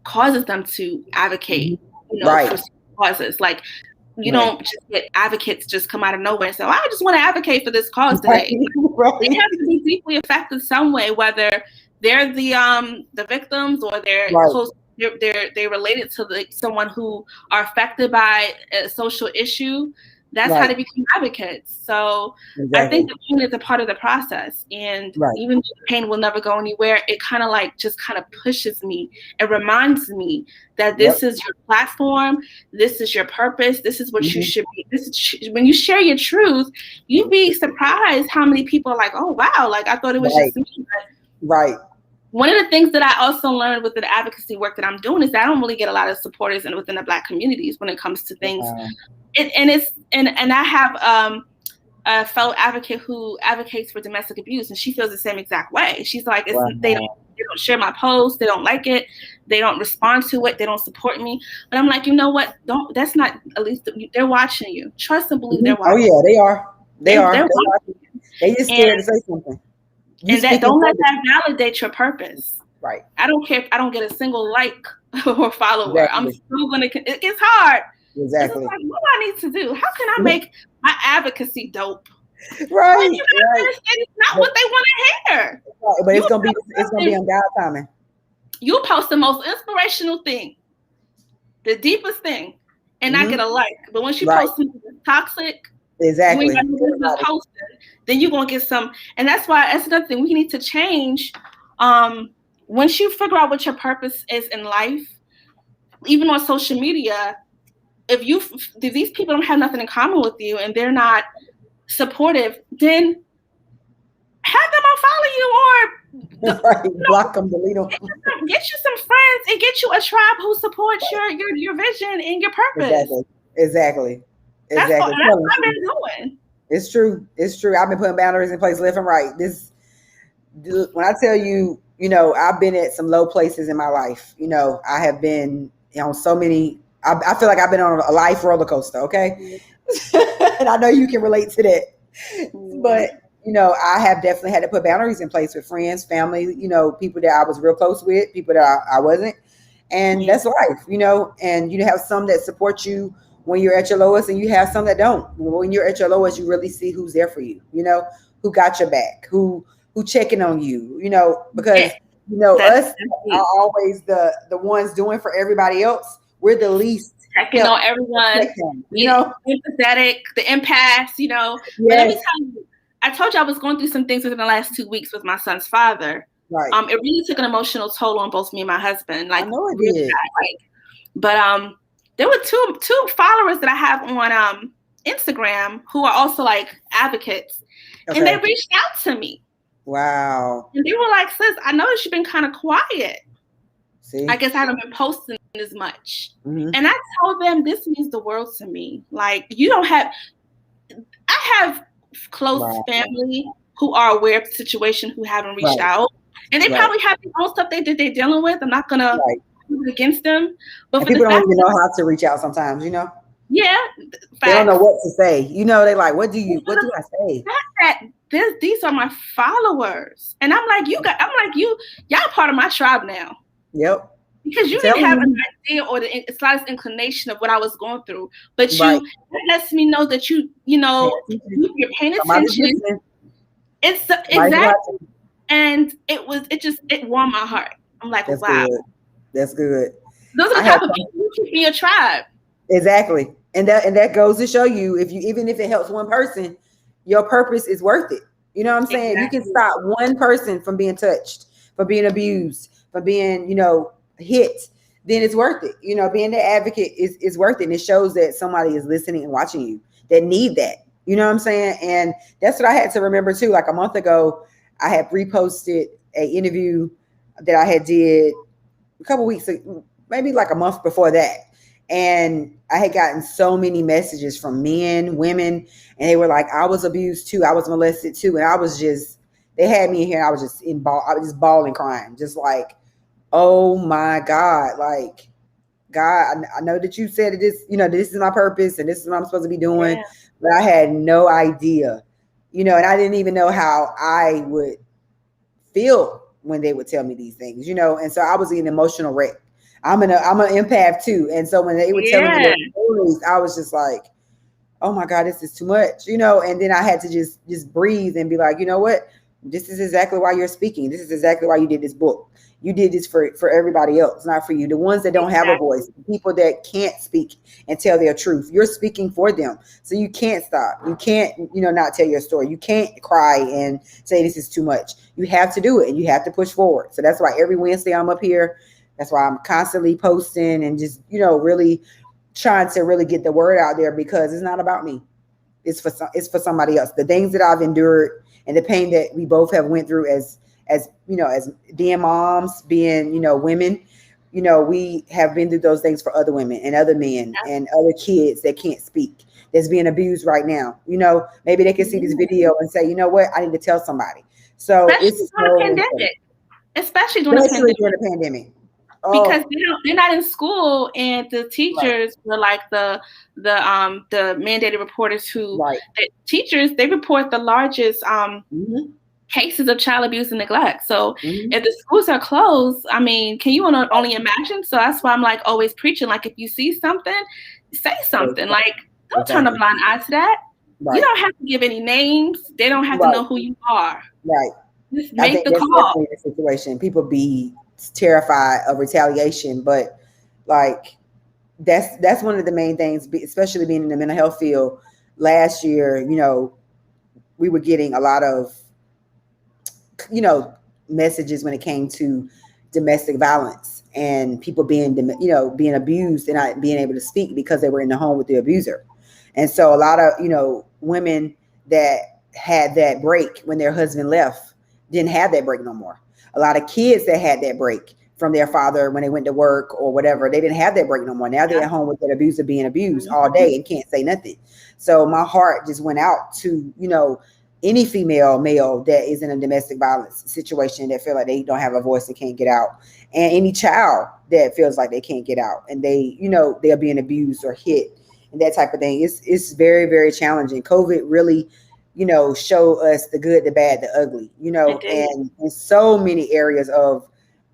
causes them to advocate, for causes. Like you don't just get advocates just come out of nowhere and say, I just want to advocate for this cause today. They have to be deeply affected some way, whether they're the victims or they're close. They're related to someone who are affected by a social issue. That's how they become advocates. So I think the pain is a part of the process. And even though the pain will never go anywhere, it kind of pushes me. It reminds me that this is your platform. This is your purpose. This is what you should be. When you share your truth, you'd be surprised how many people are like, oh, wow. Like, I thought it was just me. Right. One of the things that I also learned with the advocacy work that I'm doing is that I don't really get a lot of supporters within the Black communities when it comes to things. And I have a fellow advocate who advocates for domestic abuse, and she feels the same exact way. She's like, they don't share my posts, they don't like it, they don't respond to it, they don't support me. But I'm like, you know what? That's not. At least they're watching you. Trust and believe they're watching. Oh yeah, they are. They are. They just scared to say something. And that don't let that validate your purpose. Right. I don't care if I don't get a single like or follower. Exactly. I'm still gonna. It's hard. Exactly. It's like, what do I need to do? How can I make my advocacy dope? Right. Like, you gotta understand it's not what they want to hear. Right. But it's gonna be on God timing. You post the most inspirational thing, the deepest thing, and not get a like. But once you post something toxic, exactly, then you're gonna get some. And that's another thing we need to change. Once you figure out what your purpose is in life, even on social media, if these people don't have nothing in common with you and they're not supportive, then have them unfollow you or block them, delete them. Get you some friends and get you a tribe who supports your vision and your purpose. Exactly. That's what I've been doing. It's true. I've been putting boundaries in place left and right. When I tell you, I've been at some low places in my life. I have been on so many. I feel like I've been on a life roller coaster. Okay, and I know you can relate to that. But I have definitely had to put boundaries in place with friends, family. People that I was real close with, people that I wasn't, and that's life. And you have some that support you when you're at your lowest, and you have some that don't. When you're at your lowest, you really see who's there for you. Who got your back, who checking on you. Because us are always the ones doing for everybody else. We're the least checking on everyone. Empathetic, the empaths. Yes. But let me tell you, I told you I was going through some things within the last 2 weeks with my son's father. Right. It really took an emotional toll on both me and my husband. Like, I know it really did. But there were two followers that I have on Instagram who are also like advocates, and they reached out to me. Wow. And they were like, "Sis, I noticed you've been kind of quiet. See? I guess I haven't been posting as much." Mm-hmm. And I told them this means the world to me. Like, I have close family who are aware of the situation who haven't reached out. And they probably have their own stuff they're dealing with. I'm not gonna use it against them. But for people don't even know how to reach out sometimes, Yeah. They don't know what to say. They like, what do I say? These are my followers. And I'm like, y'all part of my tribe now. Yep. Because you didn't have an idea or the slightest inclination of what I was going through. But that lets me know that you're paying attention. It's exactly. And it warmed my heart. I'm like, that's wow. Good. That's good. Those are the type of people who keep me a tribe. Exactly. And that goes to show you, even if it helps one person, your purpose is worth it. You know what I'm saying? Exactly. You can stop one person from being touched, from being abused, from being, hit, then it's worth it. Being the advocate is worth it. And it shows that somebody is listening and watching you that need that. You know what I'm saying? And that's what I had to remember too. Like a month ago, I had reposted an interview that I had did a couple weeks, maybe like a month before that. And I had gotten so many messages from men, women, and they were like, I was abused too. I was molested too. And they had me in here. And I was just bawling, crying, just like, oh my God. Like, God, I know that you said this, this is my purpose and this is what I'm supposed to be doing, but I had no idea, and I didn't even know how I would feel when they would tell me these things, and so I was an emotional wreck. I'm an empath too. And so when they would tell me their stories, I was just like, oh my God, this is too much, and then I had to just breathe and be like, you know what? This is exactly why you're speaking. This is exactly why you did this book. You did this for everybody else, not for you. The ones that don't have a voice, the people that can't speak and tell their truth, you're speaking for them. So you can't stop. You can't, not tell your story. You can't cry and say this is too much. You have to do it and you have to push forward. So that's why every Wednesday I'm up here. That's why I'm constantly posting and just, really trying to really get the word out there, because it's not about me. It's for somebody else. The things that I've endured and the pain that we both have went through as being moms, being, women, we have been through those things for other women and other men and other kids that can't speak, that's being abused right now. Maybe they can see this video and say, you know what, I need to tell somebody. So especially during the pandemic. Because they're not in school, and the teachers were like the mandated reporters who the teachers, they report the largest cases of child abuse and neglect. So if the schools are closed, I mean, can you only imagine? So that's why I'm like always preaching, like if you see something, say something. Like don't turn a blind eye to that. You don't have to give any names. They don't have to know who you are. Right. Just make the call. The situation. People be terrified of retaliation, but like that's one of the main things, especially being in the mental health field. Last year, you know, we were getting a lot of, you know, messages when it came to domestic violence and people being, you know, being abused and not being able to speak because they were in the home with the abuser. And so a lot of, you know, women that had that break when their husband left didn't have that break no more. A lot of kids that had that break from their father when they went to work or whatever, they didn't have that break no more. Now they're at home with that abuser being abused all day and can't say nothing. So my heart just went out to, you know, any female, male that is in a domestic violence situation that feel like they don't have a voice and can't get out, and any child that feels like they can't get out and they, you know, they're being abused or hit and that type of thing. It's very, very challenging. COVID really, you know, show us the good, the bad, the ugly, you know, and in so many areas of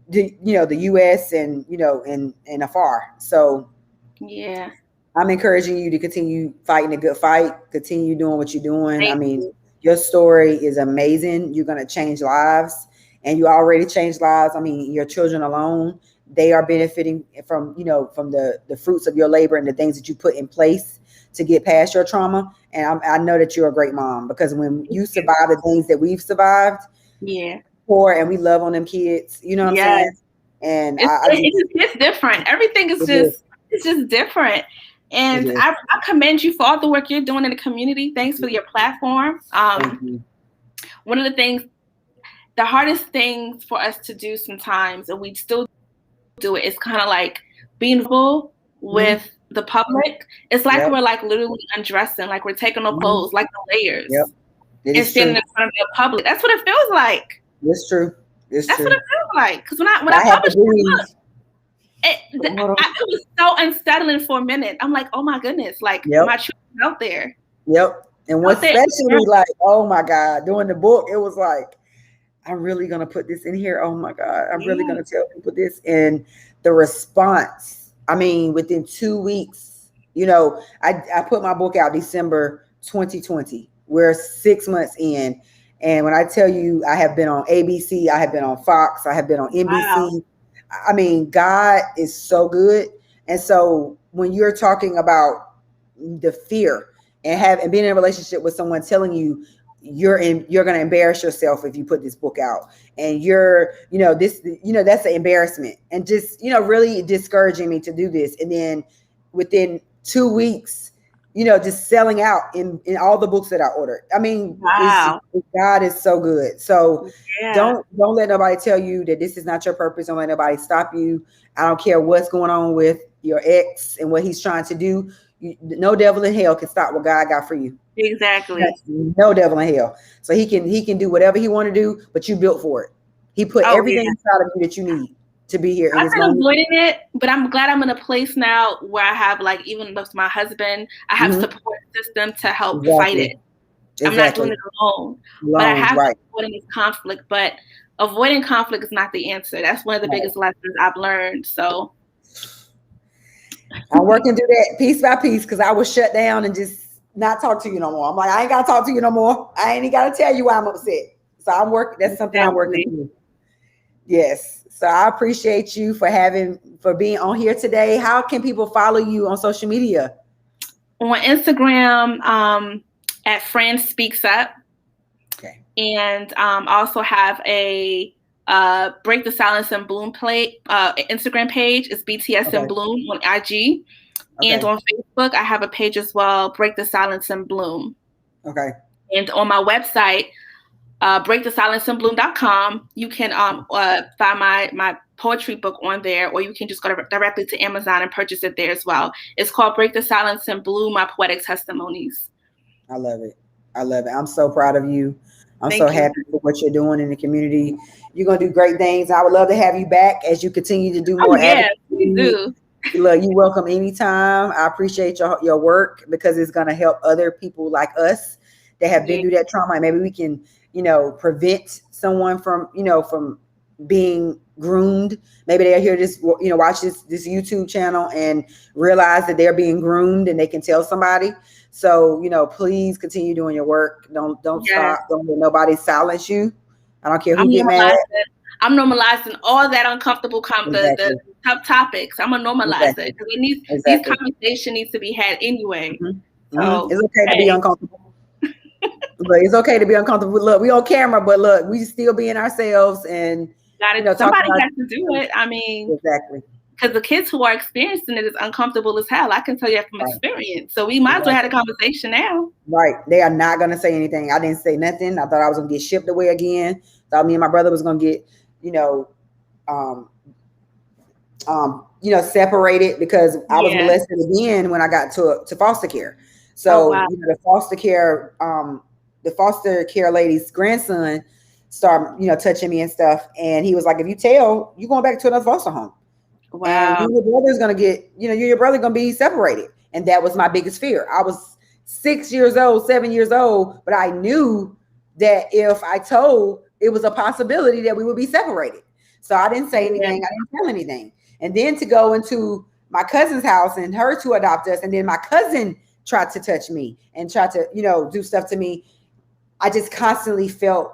the, you know, the US and, you know, and afar. So yeah, I'm encouraging you to continue fighting a good fight, continue doing what you're doing. Thank I mean, you. Your story is amazing. You're going to change lives, and you already changed lives. I mean, your children alone, they are benefiting from, you know, from the fruits of your labor and the things that you put in place to get past your trauma. And I know that you're a great mom, because when you survive the things that we've survived, poor, and we love on them kids, you know what I'm saying? And it's different. Everything is it's just different. And I commend you for all the work you're doing in the community. Thanks for your platform. One of the things, the hardest things for us to do sometimes, and we still do it, is kind of like being vulnerable with the public. It's like we're like literally undressing, like we're taking no clothes, like the layers, and standing in front of the public. That's what it feels like. It's true. That's what it feels like. Because when I published the book, it was so unsettling for a minute. I'm like, oh my goodness, like my truth is out there. And what's especially like, oh my God, doing the book, it was like, I'm really gonna put this in here. Oh my God, I'm really gonna tell people this. And the response, I mean, within 2 weeks, you know, I put my book out December 2020. We're 6 months in. And when I tell you, I have been on ABC, I have been on Fox, I have been on NBC. Wow. I mean, God is so good. And so when you're talking about the fear and being in a relationship with someone telling you you're going to embarrass yourself if you put this book out, and you're, you know, this, you know, that's an embarrassment, and just, you know, really discouraging me to do this. And then within 2 weeks, you know, just selling out in all the books that I ordered. I mean, God is so good. So don't let nobody tell you that this is not your purpose. Don't let nobody stop you. I don't care what's going on with your ex and what he's trying to do. No devil in hell can stop what God got for you. Exactly. No devil in hell. So he can do whatever he want to do, but you built for it. He put everything inside of you that you need to be here. I've been avoiding it, but I'm glad I'm in a place now where I have, like, even with my husband, I have support system to help fight it. I'm not doing it alone. But I have avoiding this conflict. But avoiding conflict is not the answer. That's one of the biggest lessons I've learned. So I'm working through that piece by piece, because I was shut down and just not talk to you no more. I'm like, I ain't gotta talk to you no more. I ain't gotta tell you why I'm upset. So I'm working. That's something I'm working through. Yes. So I appreciate you for being on here today. How can people follow you on social media? On Instagram, at Fran Speaks Up. Okay. And also have a Break the Silence and Bloom Instagram page. It's BTS and Bloom on IG. And on Facebook, I have a page as well, Break the Silence and Bloom. Okay. And on my website, breakthesilenceandbloom.com, you can find my poetry book on there, or you can just go directly to Amazon and purchase it there as well. It's called Break the Silence and Bloom, My Poetic Testimonies. I love it. I love it. I'm so proud of you. I'm so happy for what you're doing in the community. You're going to do great things. I would love to have you back as you continue to do more advocacy. We do. Look, you're welcome anytime. I appreciate your work because it's going to help other people like us that have been through that trauma. Maybe we can, prevent someone from being groomed. Maybe they'll hear this, watch this YouTube channel and realize that they're being groomed and they can tell somebody. So, please continue doing your work. Don't stop. Don't let nobody silence you. I don't care who get mad. I'm normalizing all that uncomfortable the tough topics. I'm gonna normalize it because these conversations needs to be had anyway. Mm-hmm. So it's okay to be uncomfortable. Look, it's okay to be uncomfortable. Look, we on camera, but look, we still being ourselves and somebody got to do it. I mean, exactly. Because the kids who are experiencing it is uncomfortable as hell. I can tell you from experience. So we might as well have a conversation now. Right. They are not going to say anything. I didn't say nothing. I thought I was going to get shipped away again. Thought me and my brother was going to get, separated because I was molested again when I got to foster care. So the foster care lady's grandson started, touching me and stuff. And he was like, if you tell, you're going back to another foster home. Wow. And your brother's going to get, your brother going to be separated. And that was my biggest fear. I was 7 years old, but I knew that if I told, it was a possibility that we would be separated. So I didn't say anything. I didn't tell anything. And then to go into my cousin's house and her to adopt us. And then my cousin tried to touch me and tried to, do stuff to me. I just constantly felt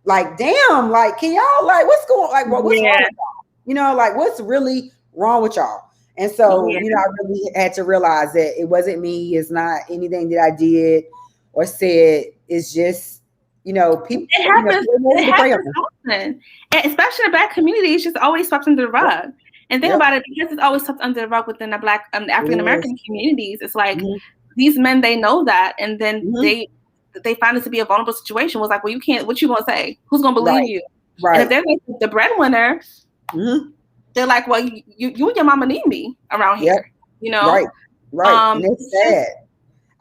like, damn, like, can y'all, like, what's going, like, what's wrong with y'all? Like, what's really wrong with y'all? And so, I really had to realize that it wasn't me. It's not anything that I did or said. It's just, people. It happens. It happens often. And especially in the Black community, it's just always swept under the rug. And think about it, because it's always swept under the rug within the Black African-American communities. It's like these men, they know that. And then they find it to be a vulnerable situation. Was like, well, you can't, what you going to say? Who's going to believe you? Right. And if they're like the breadwinner, they're like, well, you and your mama need me around here, Right. And it's sad.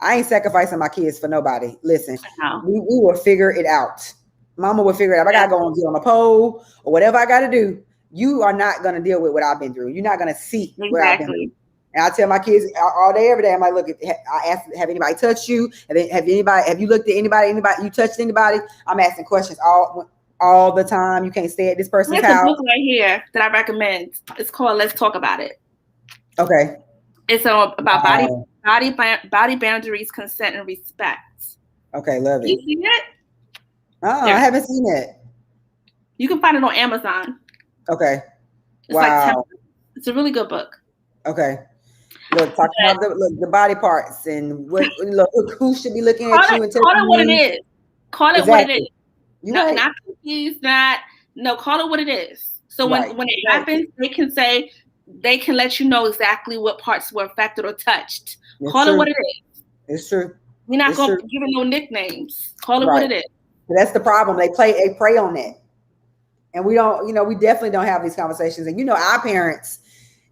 I ain't sacrificing my kids for nobody. Listen, we will figure it out. Mama will figure it out. If I gotta go and get on a pole or whatever I gotta do, you are not gonna deal with what I've been through. You're not gonna see what I've been through. And I tell my kids all day, every day, I'm like, look, I ask, have anybody touched you? Have you looked at anybody, you touched anybody? I'm asking questions all the time. You can't stay at this person's house. There's a book right here that I recommend. It's called Let's Talk About It. Okay. It's about body boundaries, consent, and respect. Okay, love it. You seen it? I haven't seen it. You can find it on Amazon. Okay. It's it's a really good book. Okay. Look, talk about the body parts and who should be looking at you and call it what it is. Call it what it is. Not confused, call it what it is. So when it happens, they can let you know exactly what parts were affected or touched. Call it what it is. It's true. We're not going to give it no nicknames. Call it what it is. That's the problem. They prey on that. And we don't, we definitely don't have these conversations. And our parents,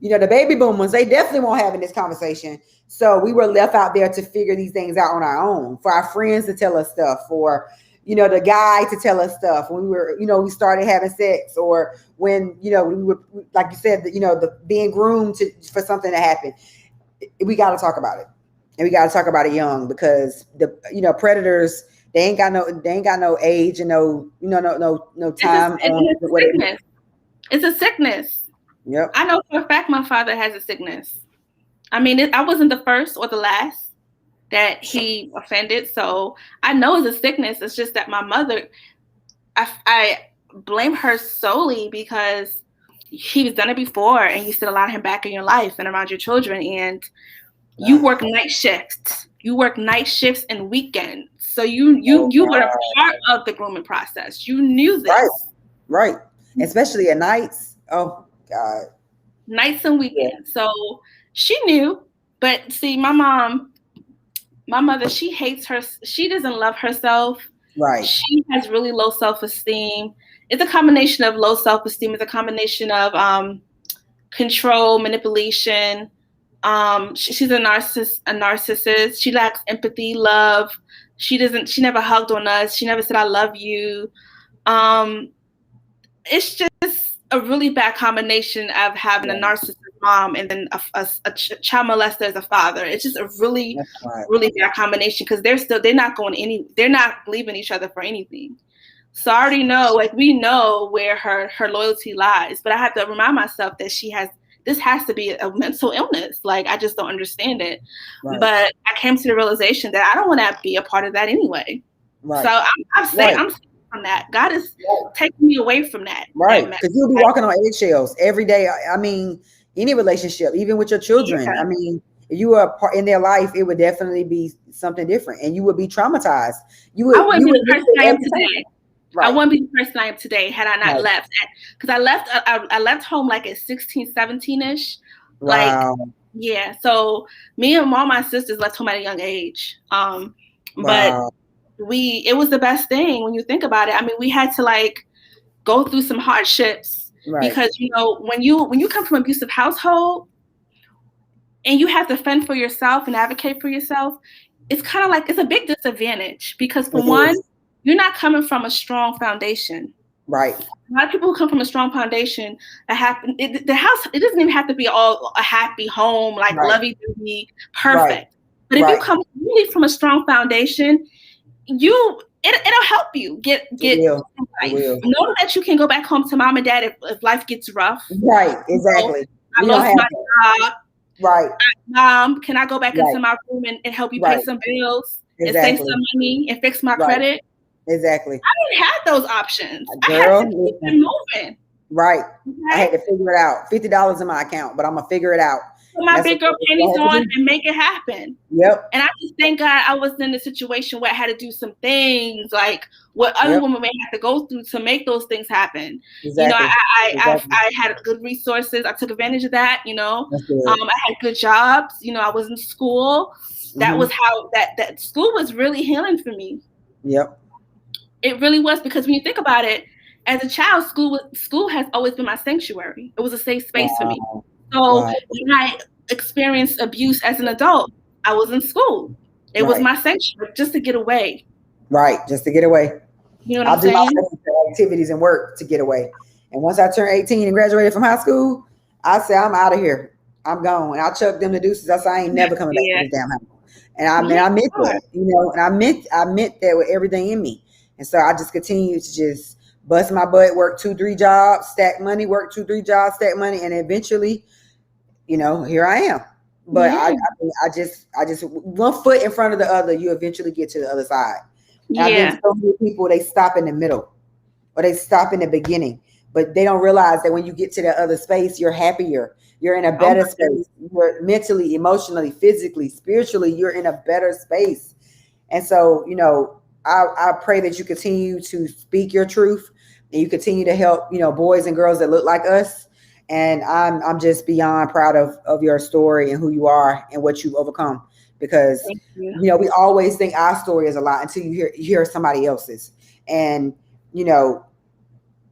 the baby boomers, they definitely won't have in this conversation. So we were left out there to figure these things out on our own, for our friends to tell us stuff, for the guy to tell us stuff when we were, we started having sex, or when, we were, like you said, the being groomed for something to happen. We got to talk about it, and we got to talk about it young, because the predators, they ain't got no age and no time. It's a sickness. Yep. I know for a fact my father has a sickness. I mean, I wasn't the first or the last that he offended. So I know it's a sickness. It's just that my mother, I blame her solely because he's done it before, and you still allow him back in your life and around your children. And you work night shifts. You work night shifts and weekends. So you were a part of the grooming process. You knew this. Right. Especially at nights. Oh God. Nights and weekends. So she knew, but see, my mother, she hates her. She doesn't love herself. Right. She has really low self-esteem. It's a combination of low self-esteem. It's a combination of control, manipulation. She's a narcissist. She lacks empathy, love. She never hugged on us. She never said, I love you. It's just a really bad combination of having a narcissist mom and then a child molester as a father. It's just a really, really bad combination because they're not leaving each other for anything. So I already know, like, we know where her loyalty lies, but I have to remind myself that this has to be a mental illness. Like, I just don't understand it. Right. But I came to the realization that I don't want to be a part of that anyway. Right. So I'm saying from that. God is taking me away from that. Right. Because you'll be walking on eggshells every day. I mean, any relationship, even with your children. Yeah. I mean, if you were a part in their life, it would definitely be something different, and you would be traumatized. I wouldn't be the person I am today. Right. I wouldn't be the person I am today had I not left. Because I left home like at 16, 17-ish. Wow. Like, yeah. So me and all my sisters left home at a young age. But it was the best thing when you think about it. I mean, we had to like go through some hardships because, you know, when you come from an abusive household and you have to fend for yourself and advocate for yourself, it's kind of like, it's a big disadvantage because for one, you're not coming from a strong foundation. Right. A lot of people who come from a strong foundation, the house, it doesn't even have to be all a happy home, like lovey-dovey, perfect. Right. But if you come really from a strong foundation, it'll help you get life. Know that you can go back home to mom and dad if life gets rough. Right, exactly. I lost my job. Right. Mom, can I go back into my room and help you pay some bills and save some money and fix my credit? Exactly. I didn't have those options. Girl, I had to keep it moving. Right. Okay? I had to figure it out. $50 in my account, but I'm gonna figure it out. Put my big girl panties on and make it happen. Yep. And I just thank God I was in a situation where I had to do some things like what other women may have to go through to make those things happen. Exactly. You know, I had good resources. I took advantage of that. You know, I had good jobs. You know, I was in school. That was how that school was really healing for me. Yep. It really was, because when you think about it, as a child, school has always been my sanctuary. It was a safe space for me. So when I experienced abuse as an adult, I was in school. It was my sanctuary just to get away. Right, just to get away. You know what I'm saying? I'll do my activities and work to get away. And once I turned 18 and graduated from high school, I said, I'm out of here. I'm gone. And I chucked them the deuces. I said, I ain't never coming back to this damn house. And I meant that, you know, and I meant that with everything in me. And so I just continued to just bust my butt, work 2-3 jobs, stack money, work 2-3 jobs, stack money. And eventually, you know, here I am. But I just one foot in front of the other, you eventually get to the other side. I think so many people, they stop in the middle or they stop in the beginning, but they don't realize that when you get to the other space, you're happier. You're in a better space. You're mentally, emotionally, physically, spiritually, you're in a better space. And so, you know, I pray that you continue to speak your truth and you continue to help, you know, boys and girls that look like us. And I'm just beyond proud of your story and who you are and what you've overcome, because, you know, we always think our story is a lot until you hear somebody else's. And, you know,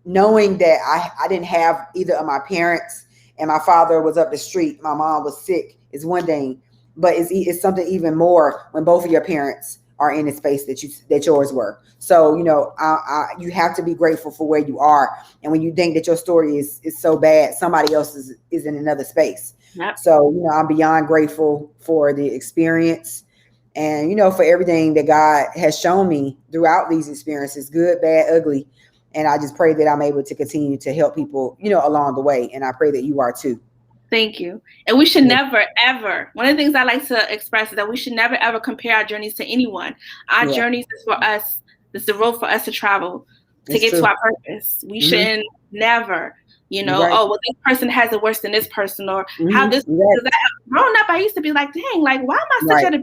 knowing that I didn't have either of my parents and my father was up the street, my mom was sick is one thing, but it's something even more when both of your parents are in the space that yours were. So, you know, you have to be grateful for where you are. And when you think that your story is so bad, somebody else is in another space. Yep. So, you know, I'm beyond grateful for the experience and, you know, for everything that God has shown me throughout these experiences, good, bad, ugly. And I just pray that I'm able to continue to help people, you know, along the way. And I pray that you are too. Thank you. And we should never, ever, one of the things I like to express is that we should never, ever compare our journeys to anyone. Our journeys is for us. It's the road for us to travel to get to our purpose. We shouldn't never, you know, oh, well, this person has it worse than this person, or how this, growing up, I used to be like, dang, like, why am I such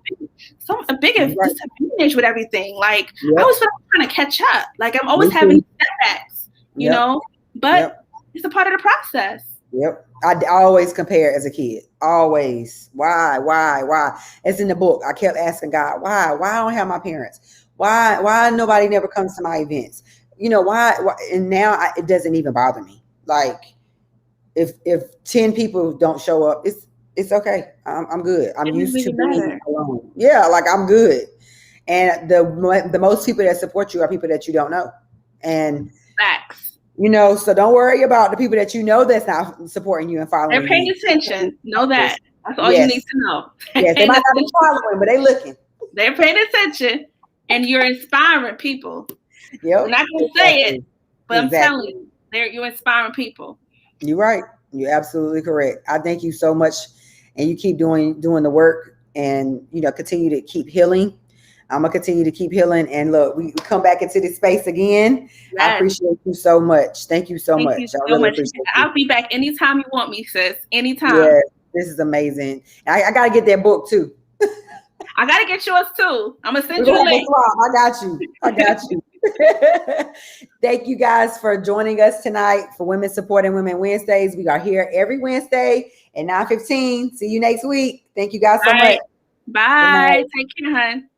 a big disadvantage with everything? Like, I always feel like I'm trying to catch up. Like, I'm always having setbacks, you know, but it's a part of the process. Yep. I always compare as a kid. Always. Why? It's in the book. I kept asking God, why? Why I don't have my parents? Why nobody never comes to my events? You know, why? And now it doesn't even bother me. Like, if 10 people don't show up, it's okay. I'm good. I'm used to being alone. Yeah, like I'm good. And the most people that support you are people that you don't know. And facts. You know, so don't worry about the people that you know that's not supporting you and following you. They're paying attention. Know that. That's all you need to know. Yes, they might not be following, but they looking. They're paying attention, and you're inspiring people. Yep. I'm not going to say it, but I'm telling you, you're inspiring people. You're right. You're absolutely correct. I thank you so much, and you keep doing the work, and you know, continue to keep healing. I'm gonna continue to keep healing, and look, we come back into this space again. Yes. I appreciate you so much. Thank you so much. Thank you so much. I'll be back anytime you want me, sis. Anytime. Yeah, this is amazing. I gotta get that book too. I gotta get yours too. I'm gonna send you a link. I got you. Thank you guys for joining us tonight for Women Supporting Women Wednesdays. We are here every Wednesday at 9:15. See you next week. Thank you guys so much. Bye. Take care, hon.